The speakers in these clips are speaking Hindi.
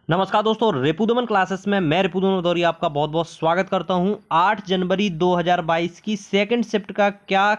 नमस्कार दोस्तों, रिपुदमन क्लासेस में मैं रिपुदमन भदौरिया आपका बहुत बहुत स्वागत करता हूं। 8 जनवरी 2022 की सेकंड शिफ्ट का क्या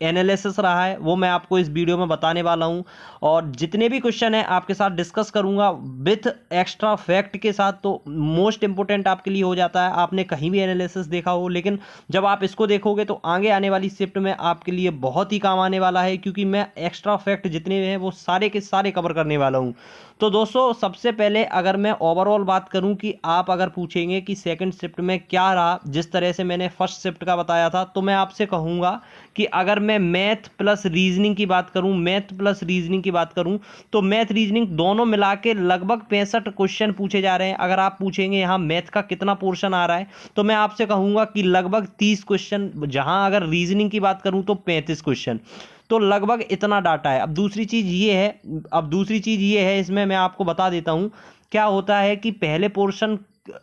एनालिसिस रहा है वो मैं आपको इस वीडियो में बताने वाला हूं। और जितने भी क्वेश्चन हैं आपके साथ डिस्कस करूंगा विथ एक्स्ट्रा फैक्ट के साथ। तो मोस्ट इंपोर्टेंट आपके लिए हो जाता है, आपने कहीं भी एनालिसिस देखा हो, लेकिन जब आप इसको देखोगे तो आगे आने वाली शिफ्ट में आपके लिए बहुत ही काम आने वाला है, क्योंकि मैं एक्स्ट्रा फैक्ट जितने हैं वो सारे के सारे कवर करने वाला हूं। तो दोस्तों, सबसे पहले अगर मैं ओवरऑल बात करूं कि आप अगर पूछेंगे कि सेकंड शिफ्ट में क्या रहा, जिस तरह से मैंने फर्स्ट शिफ्ट का बताया था, तो मैं आपसे कहूंगा कि अगर मैं मैथ प्लस रीजनिंग की बात करूं तो मैथ रीजनिंग दोनों मिला के लगभग 65 क्वेश्चन पूछे जा रहे हैं। अगर आप पूछेंगे यहाँ मैथ का कितना पोर्शन आ रहा है, तो मैं आपसे कहूंगा कि लगभग 30 क्वेश्चन, जहां अगर रीजनिंग की बात करूं तो 35 क्वेश्चन। तो लगभग इतना डाटा है। अब दूसरी चीज ये है, इसमें मैं आपको बता देता हूं क्या होता है कि पहले पोर्शन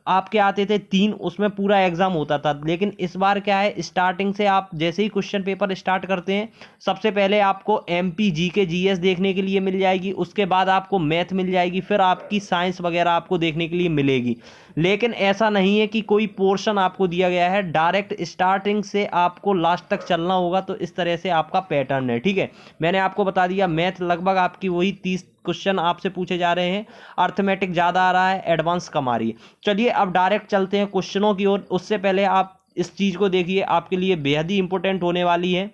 आपके आते थे 3, उसमें पूरा एग्जाम होता था। लेकिन इस बार क्या है, स्टार्टिंग से आप जैसे ही क्वेश्चन पेपर स्टार्ट करते हैं, सबसे पहले आपको एमपी जीके जीएस देखने के लिए मिल जाएगी, उसके बाद आपको मैथ मिल जाएगी, फिर आपकी साइंस वगैरह आपको देखने के लिए मिलेगी। लेकिन ऐसा नहीं है कि कोई पोर्शन आपको दिया गया है, डायरेक्ट स्टार्टिंग से आपको लास्ट तक चलना होगा। तो इस तरह से आपका पैटर्न है, ठीक है। मैंने आपको बता दिया, मैथ लगभग आपकी वही 30 क्वेश्चन आपसे पूछे जा रहे हैं, अर्थमेटिक ज्यादा आ रहा है, एडवांस कम आ रही है। चलिए अब डायरेक्ट चलते हैं क्वेश्चनों की ओर। उससे पहले आप इस चीज को देखिए, आपके लिए बेहद ही इंपॉर्टेंट होने वाली है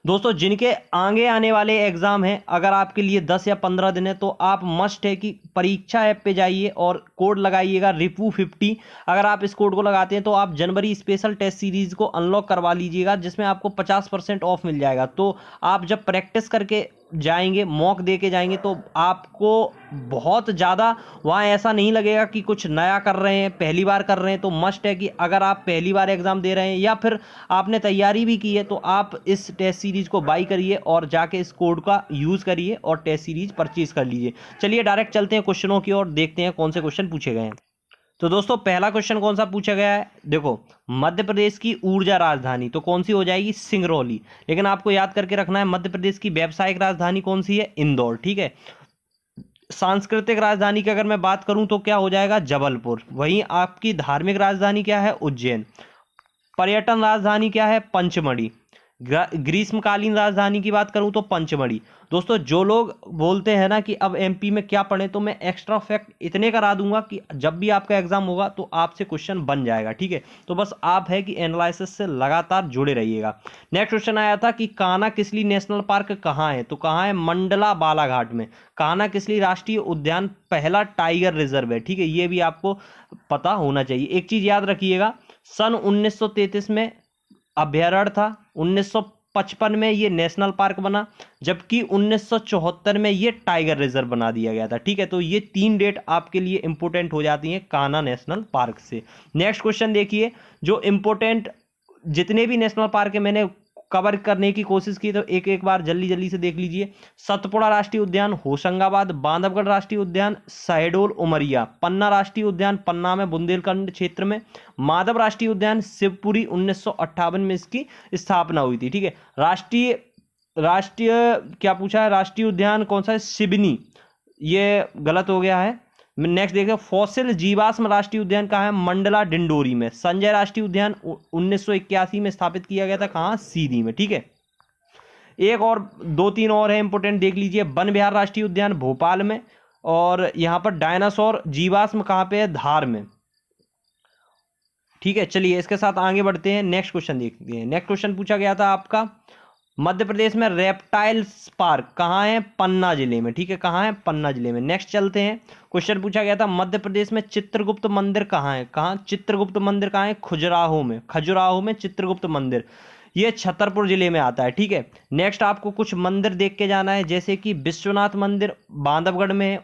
दोस्तों। जिनके आगे आने वाले एग्जाम हैं, अगर आपके लिए 10 या 15 दिन है, तो आप मस्ट है कि परीक्षा ऐप पे जाइए और कोड लगाइएगा रिपू50। अगर आप इस कोड को लगाते हैं तो आप जनवरी स्पेशल टेस्ट सीरीज को अनलॉक करवा लीजिएगा, जिसमें आपको 50% ऑफ मिल जाएगा। तो आप जब प्रैक्टिस करके जाएंगे, मॉक दे के जाएंगे, तो आपको बहुत ज़्यादा वहाँ ऐसा नहीं लगेगा कि कुछ नया कर रहे हैं, पहली बार कर रहे हैं। तो मस्ट है कि अगर आप पहली बार एग्जाम दे रहे हैं या फिर आपने तैयारी भी की है, तो आप इस टेस्ट सीरीज को बाई करिए और जाके इस कोड का यूज़ करिए और टेस्ट सीरीज परचेज कर लीजिए। चलिए डायरेक्ट चलते हैं क्वेश्चनों की ओर, देखते हैं कौन से क्वेश्चन पूछे गए हैं। तो दोस्तों, पहला क्वेश्चन कौन सा पूछा गया है, देखो, मध्य प्रदेश की ऊर्जा राजधानी तो कौन सी हो जाएगी, सिंगरौली। लेकिन आपको याद करके रखना है मध्य प्रदेश की व्यावसायिक राजधानी कौन सी है, इंदौर, ठीक है। सांस्कृतिक राजधानी की अगर मैं बात करूं तो क्या हो जाएगा, जबलपुर। वहीं आपकी धार्मिक राजधानी क्या है, उज्जैन। पर्यटन राजधानी क्या है, पंचमढ़ी। ग्रीष्मकालीन राजधानी की बात करूं तो पंचमढ़ी। दोस्तों, जो लोग बोलते हैं ना कि अब एमपी में क्या पढ़ें, तो मैं एक्स्ट्रा फैक्ट इतने करा दूंगा कि जब भी आपका एग्जाम होगा तो आपसे क्वेश्चन बन जाएगा, ठीक है। तो बस आप है कि एनालिसिस से लगातार जुड़े रहिएगा। नेक्स्ट क्वेश्चन आया था कि कान्हा किसली नेशनल पार्क कहाँ है, तो कहाँ है, मंडला बालाघाट में। कान्हा किसली राष्ट्रीय उद्यान पहला टाइगर रिजर्व है, ठीक है, ये भी आपको पता होना चाहिए। एक चीज याद रखिएगा, सन 1933 में अभ्यारण्य था, 1955 में ये नेशनल पार्क बना, जबकि 1974 में ये टाइगर रिजर्व बना दिया गया था, ठीक है। तो ये 3 डेट आपके लिए इंपॉर्टेंट हो जाती हैं कान्हा नेशनल पार्क से। नेक्स्ट क्वेश्चन देखिए, जो इंपॉर्टेंट जितने भी नेशनल पार्क है मैंने कवर करने की कोशिश की, तो एक एक बार जल्दी जल्दी से देख लीजिए। सतपुड़ा राष्ट्रीय उद्यान होशंगाबाद, बांधवगढ़ राष्ट्रीय उद्यान शहडोल उमरिया, पन्ना राष्ट्रीय उद्यान पन्ना में बुंदेलखंड क्षेत्र में, माधव राष्ट्रीय उद्यान शिवपुरी 1958 में इसकी स्थापना हुई थी, ठीक है। राष्ट्रीय राष्ट्रीय क्या पूछा है, राष्ट्रीय उद्यान कौन सा है, सिबनी, ये गलत हो गया है। नेक्स्ट देखिए, फॉसिल जीवाश्म राष्ट्रीय उद्यान कहाँ है, मंडला डिंडोरी में। संजय राष्ट्रीय उद्यान 1981 में स्थापित किया गया था, कहाँ, सीधी में, ठीक है। एक और 2-3 और है इंपोर्टेंट, देख लीजिए। वन विहार राष्ट्रीय उद्यान भोपाल में, और यहाँ पर डायनासोर जीवाश्म कहाँ पे है, धार में, ठीक है। चलिए इसके साथ आगे बढ़ते हैं, नेक्स्ट क्वेश्चन देखते हैं। नेक्स्ट क्वेश्चन पूछा गया था आपका, मध्य प्रदेश में रेप्टाइल्स पार्क कहाँ है, पन्ना जिले में, ठीक है, कहाँ है, पन्ना जिले में। नेक्स्ट चलते हैं, क्वेश्चन पूछा गया था मध्य प्रदेश में चित्रगुप्त मंदिर कहाँ है, कहाँ, चित्रगुप्त मंदिर कहाँ है, खजुराहो में चित्रगुप्त मंदिर, ये छतरपुर जिले में आता है, ठीक है। नेक्स्ट आपको कुछ मंदिर देख के जाना है, जैसे कि विश्वनाथ मंदिर बांधवगढ़ में है,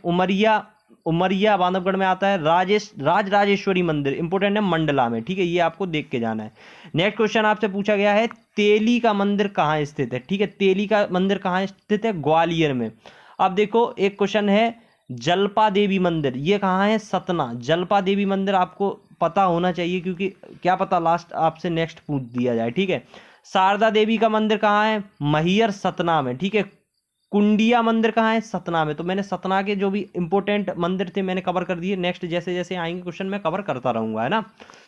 उमरिया बांधवगढ़ में आता है, राजराजेश्वरी मंदिर इंपोर्टेंट है, मंडला में, ठीक है, ये आपको देख के जाना है। नेक्स्ट क्वेश्चन आपसे पूछा गया है, तेली का मंदिर कहाँ स्थित है, ठीक है, तेली का मंदिर कहाँ स्थित है, ग्वालियर में। अब देखो, एक क्वेश्चन है जलपा देवी मंदिर, ये कहाँ है, सतना। जलपा देवी मंदिर आपको पता होना चाहिए, क्योंकि क्या पता लास्ट आपसे नेक्स्ट पूछ दिया जाए, ठीक है। शारदा देवी का मंदिर कहाँ है, मैहर सतना में, ठीक है। कुंडिया मंदिर कहाँ है? सतना में। तो मैंने सतना के जो भी इंपॉर्टेंट मंदिर थे मैंने कवर कर दिए। नेक्स्ट जैसे जैसे आएंगे क्वेश्चन मैं कवर करता रहूंगा, है ना।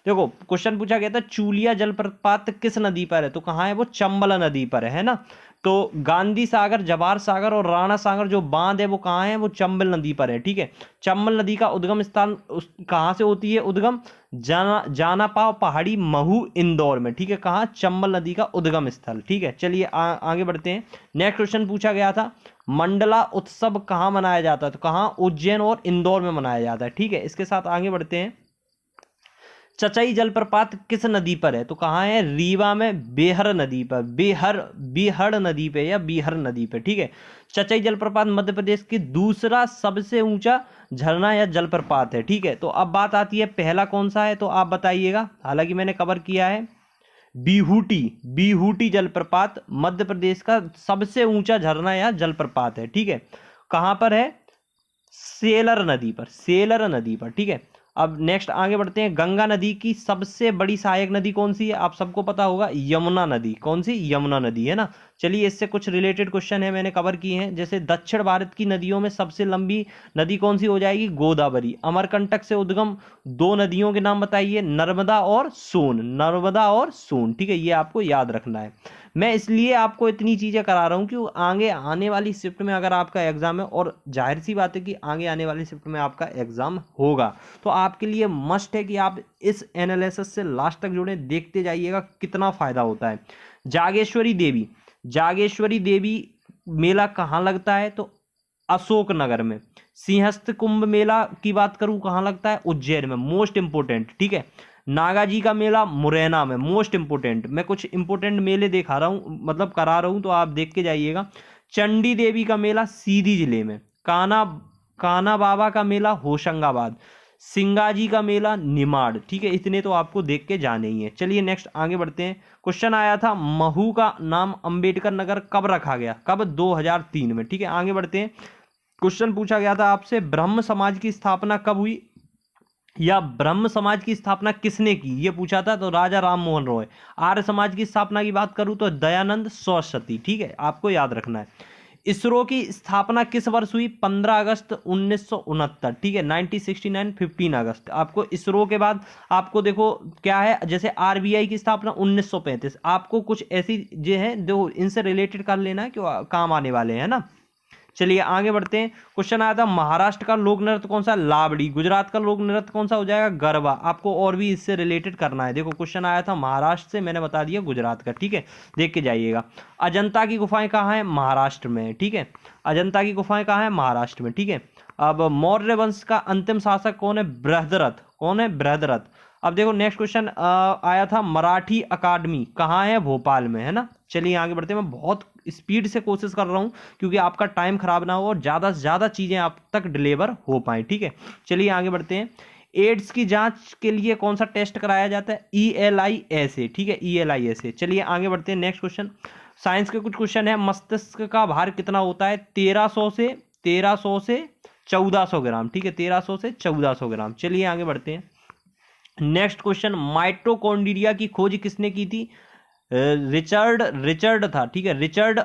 देखो क्वेश्चन पूछा गया था चूलिया जलप्रपात किस नदी पर है? तो कहाँ है वो? चंबल नदी पर है ना। तो गांधी सागर, जवाहर सागर और राणा सागर जो बांध है वो कहाँ है? वो चंबल नदी पर है, ठीक है। चंबल नदी का उद्गम स्थान कहाँ से होती है उद्गम? जानापाव पहाड़ी महू इंदौर में, ठीक है। कहाँ? चंबल नदी का उद्गम स्थल, ठीक है। चलिए आगे बढ़ते हैं। नेक्स्ट क्वेश्चन पूछा गया था मंडला उत्सव कहाँ मनाया जाता है? तो कहाँ? उज्जैन और इंदौर में मनाया जाता है, ठीक है। इसके साथ आगे बढ़ते हैं। चचई जलप्रपात किस नदी पर है? तो कहाँ है? रीवा में बेहर नदी पर, बेहड़ नदी पे या बीहर नदी पे, ठीक है। चचई जलप्रपात मध्य प्रदेश की दूसरा सबसे ऊंचा झरना या जलप्रपात है, ठीक है। तो अब बात आती है पहला कौन सा है, तो आप बताइएगा। हालांकि मैंने कवर किया है। बीहूटी जलप्रपात मध्य प्रदेश का सबसे ऊंचा झरना या जलप्रपात है, ठीक है। कहां पर है? सेलर नदी पर, ठीक है। अब नेक्स्ट आगे बढ़ते हैं। गंगा नदी की सबसे बड़ी सहायक नदी कौन सी है? आप सबको पता होगा यमुना नदी। कौन सी? यमुना नदी, है ना। चलिए इससे कुछ रिलेटेड क्वेश्चन है मैंने कवर किए हैं। जैसे दक्षिण भारत की नदियों में सबसे लंबी नदी कौन सी हो जाएगी? गोदावरी। अमरकंटक से उद्गम दो नदियों के नाम बताइए। नर्मदा और सोन, ठीक है। ये आपको याद रखना है। मैं इसलिए आपको इतनी चीजें करा रहा हूं कि आगे आने वाली शिफ्ट में अगर आपका एग्जाम है, और जाहिर सी बात है कि आगे आने वाली शिफ्ट में आपका एग्जाम होगा, तो आपके लिए मस्ट है कि आप इस एनालिसिस से लास्ट तक जुड़े, देखते जाइएगा कितना फायदा होता है। जागेश्वरी देवी मेला कहाँ लगता है? तो अशोकनगर में। सिंहस्थ कुंभ मेला की बात करूं कहाँ लगता है? उज्जैन में, मोस्ट इंपोर्टेंट, ठीक है। नागाजी का मेला मुरैना में, मोस्ट इंपोर्टेंट। मैं कुछ इंपोर्टेंट मेले दिखा रहा हूं, मतलब करा रहा हूं, तो आप देख के जाइएगा। चंडी देवी का मेला सीधी जिले में। काना बाबा का मेला होशंगाबाद। सिंगाजी का मेला निमाड़, ठीक है। इतने तो आपको देख के जाने ही है। चलिए नेक्स्ट आगे बढ़ते हैं। क्वेश्चन आया था महू का नाम अंबेडकर नगर कब रखा गया? कब? 2003 में, ठीक है। आगे बढ़ते हैं। क्वेश्चन पूछा गया था आपसे ब्रह्म समाज की स्थापना कब हुई, या ब्रह्म समाज की स्थापना किसने की, ये पूछा था। तो राजा राम मोहन रॉय। आर्य समाज की स्थापना की बात करूं तो दयानंद सरस्वती, ठीक है। आपको याद रखना है। इसरो की स्थापना किस वर्ष हुई? 15 अगस्त 1969, ठीक है। 1969, 15 अगस्त। आपको इसरो के बाद आपको देखो क्या है, जैसे आरबीआई की स्थापना 1935। आपको कुछ ऐसी जो है दो इनसे रिलेटेड कर लेना है, क्यों काम आने वाले हैं ना। चलिए आगे बढ़ते हैं। क्वेश्चन आया था महाराष्ट्र का लोक नृत्य कौन सा? लावड़ी। गुजरात का लोक नृत्य कौन सा हो जाएगा? गरबा। आपको और भी इससे रिलेटेड करना है। देखो क्वेश्चन आया था महाराष्ट्र से, मैंने बता दिया गुजरात का, ठीक है। देख के जाइएगा। अजंता की गुफाएं कहाँ है? महाराष्ट्र में, ठीक है। अजंता की गुफाएं कहाँ है? महाराष्ट्र में, ठीक है। अब मौर्य वंश का अंतिम शासक कौन है? बृहद्रथ। कौन है? बृहद्रथ। अब देखो नेक्स्ट क्वेश्चन आया था मराठी अकादमी कहाँ है? भोपाल में, है ना। चलिए आगे बढ़ते हैं। मैं बहुत स्पीड से कोशिश कर रहा हूं क्योंकि आपका टाइम खराब ना हो और ज्यादा से ज्यादा चीजें आप तक डिलीवर हो पाए, ठीक है। चलिए आगे बढ़ते हैं। एड्स की जांच के लिए कौन सा टेस्ट कराया जाता है? ELISA, ठीक है। ELISA। चलिए आगे बढ़ते हैं। नेक्स्ट क्वेश्चन साइंस के कुछ क्वेश्चन है। मस्तिष्क का भार कितना होता है? 1300 से 1400 ग्राम, ठीक है। 1300 से 1400 ग्राम। चलिए आगे बढ़ते हैं। नेक्स्ट क्वेश्चन माइटोकॉन्ड्रिया की खोज किसने की थी? रिचर्ड था, ठीक है। रिचर्ड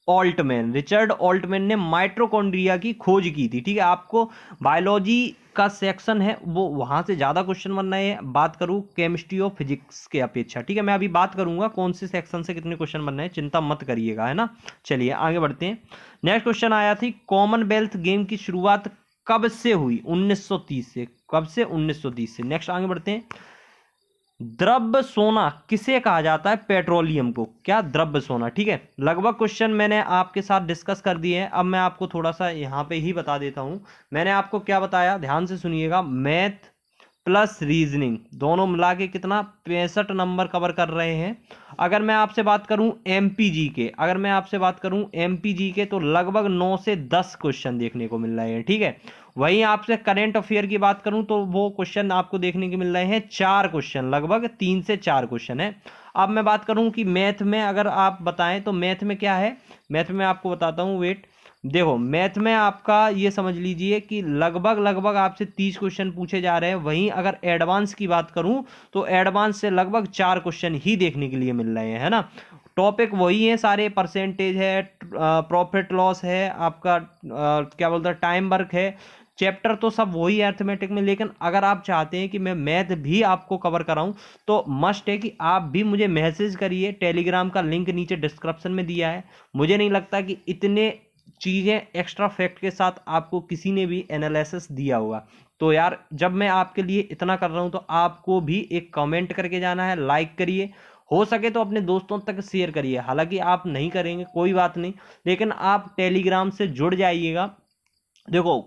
ऑल्टमैन ने माइटोकॉन्ड्रिया की खोज की थी, ठीक है। आपको बायोलॉजी का सेक्शन है वो वहां से ज्यादा क्वेश्चन बन रहे हैं। बात करूं केमिस्ट्री और फिजिक्स के अपेक्षा, ठीक है। मैं अभी बात करूंगा कौन से सेक्शन से कितने क्वेश्चन बन रहे हैं, चिंता मत करिएगा, है ना। चलिए आगे बढ़ते हैं। नेक्स्ट क्वेश्चन आया थी कॉमनवेल्थ गेम की शुरुआत कब से हुई? 1930 से। कब से? 1930 से। नेक्स्ट आगे बढ़ते हैं। द्रव्य सोना किसे कहा जाता है? पेट्रोलियम को। क्या? द्रव्य सोना, ठीक है। लगभग क्वेश्चन मैंने आपके साथ डिस्कस कर दिए हैं। अब मैं आपको थोड़ा सा यहां पे ही बता देता हूं। मैंने आपको क्या बताया, ध्यान से सुनिएगा। मैथ प्लस रीजनिंग दोनों मिला के कितना? 65 नंबर कवर कर रहे हैं। अगर मैं आपसे बात करूं एमपीजी के, तो लगभग 9 से 10 क्वेश्चन देखने को मिल रहे हैं, ठीक है। वहीं आपसे करंट अफेयर की बात करूं तो वो क्वेश्चन आपको देखने को मिल रहे हैं 4 क्वेश्चन, लगभग 3 से 4 क्वेश्चन है। अब मैं बात करूं कि मैथ में अगर आप बताएं तो मैथ में क्या है, मैथ में आपको बताता हूं, वेट। देखो मैथ में आपका ये समझ लीजिए कि लगभग आपसे 30 क्वेश्चन पूछे जा रहे हैं। वहीं अगर एडवांस की बात करूं तो एडवांस से लगभग 4 क्वेश्चन ही देखने के लिए मिल रहे हैं, है ना। टॉपिक वही है सारे, परसेंटेज है, प्रॉफिट लॉस है आपका, क्या बोलते हैं, टाइम वर्क है, चैप्टर तो सब वही है अर्थमेटिक में। लेकिन अगर आप चाहते हैं कि मैं मैथ भी आपको कवर कराऊं तो मस्ट है कि आप भी मुझे मैसेज करिए। टेलीग्राम का लिंक नीचे डिस्क्रिप्शन में दिया है। मुझे नहीं लगता कि इतने चीज़ें एक्स्ट्रा फैक्ट के साथ आपको किसी ने भी एनालिसिस दिया होगा। तो यार जब मैं आपके लिए इतना कर रहा हूं तो आपको भी एक कमेंट करके जाना है, लाइक करिए, हो सके तो अपने दोस्तों तक शेयर करिए। हालांकि आप नहीं करेंगे कोई बात नहीं, लेकिन आप टेलीग्राम से जुड़ जाइएगा। देखो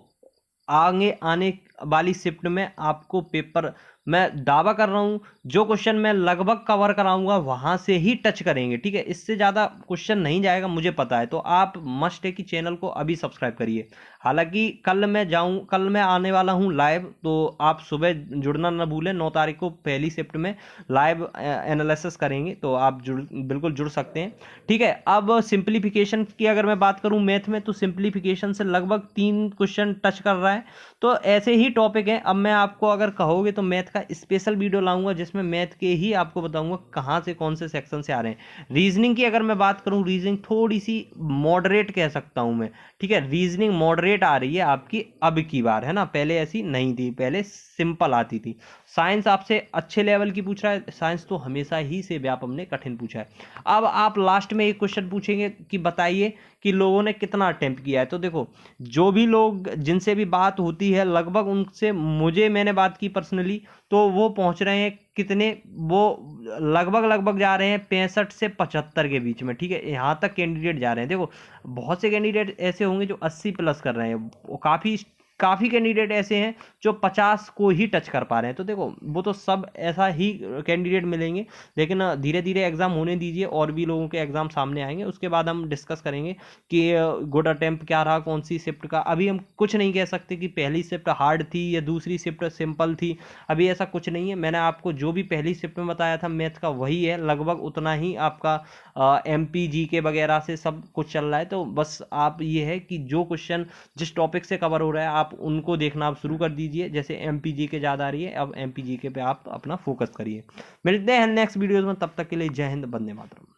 आगे आने वाली शिफ्ट में आपको पेपर, मैं दावा कर रहा हूं, जो क्वेश्चन मैं लगभग कवर कराऊंगा वहां से ही टच करेंगे, ठीक है, इससे ज्यादा क्वेश्चन नहीं जाएगा, मुझे पता है। तो आप मस्ट है कि चैनल को अभी सब्सक्राइब करिए। हालांकि कल मैं आने वाला हूं लाइव, तो आप सुबह जुड़ना ना भूलें। 9 तारीख को पहली शिफ्ट में लाइव एनालिसिस करेंगे, तो आप बिल्कुल जुड़ सकते हैं, ठीक है। अब सिंप्लीफिकेशन की अगर मैं बात करूं मैथ में, तो सिंप्लीफिकेशन से लगभग 3 क्वेश्चन टच कर रहा है। तो ऐसे ही टॉपिक है। अब मैं आपको अगर कहोगे तो मैथ का स्पेशल वीडियो लाऊंगा जिसमें मैथ के ही आपको बताऊंगा कहां से कौन से सेक्शन से आ रहे हैं। रीजनिंग की अगर मैं बात करूं, रीजनिंग थोड़ी सी मॉडरेट कह सकता हूं मैं, ठीक है, रीजनिंग मॉडरेट आ रही है आपकी अब की बार, है ना, पहले ऐसी नहीं थी, पहले सिंपल आती थी। साइंस आपसे अच्छे लेवल की पूछ रहा है, साइंस तो हमेशा ही से व्यापम ने कठिन पूछा है। अब आप लास्ट में एक क्वेश्चन पूछेंगे कि बताइए कि लोगों ने कितना अटेम्प्ट किया है। तो देखो जो भी लोग जिनसे भी बात होती है लगभग उनसे मैंने बात की पर्सनली, तो वो पहुंच रहे हैं कितने, वो लगभग जा रहे हैं 65 से 75 के बीच में, ठीक है, यहाँ तक कैंडिडेट जा रहे हैं। देखो बहुत से कैंडिडेट ऐसे होंगे जो 80 प्लस कर रहे हैं, काफ़ी कैंडिडेट ऐसे हैं जो 50 को ही टच कर पा रहे हैं। तो देखो वो तो सब ऐसा ही कैंडिडेट मिलेंगे, लेकिन धीरे धीरे एग्जाम होने दीजिए, और भी लोगों के एग्जाम सामने आएंगे, उसके बाद हम डिस्कस करेंगे कि गुड अटेम्प्ट क्या रहा, कौन सी शिफ्ट का। अभी हम कुछ नहीं कह सकते कि पहली शिफ्ट हार्ड थी या दूसरी शिफ्ट सिंपल थी, अभी ऐसा कुछ नहीं है। मैंने आपको जो भी पहली शिफ्ट में बताया था मैथ का वही है, लगभग उतना ही आपका MPG के वगैरह से सब कुछ चल रहा है। तो बस आप ये है कि जो क्वेश्चन जिस टॉपिक से कवर हो रहा है आप उनको देखना आप शुरू कर दीजिए। जैसे MPG के ज़्यादा आ रही है, अब MPG के पे आप अपना फोकस करिए। मिलते हैं नेक्स्ट वीडियोज में, तब तक के लिए जय हिंद, वंदे मातरम।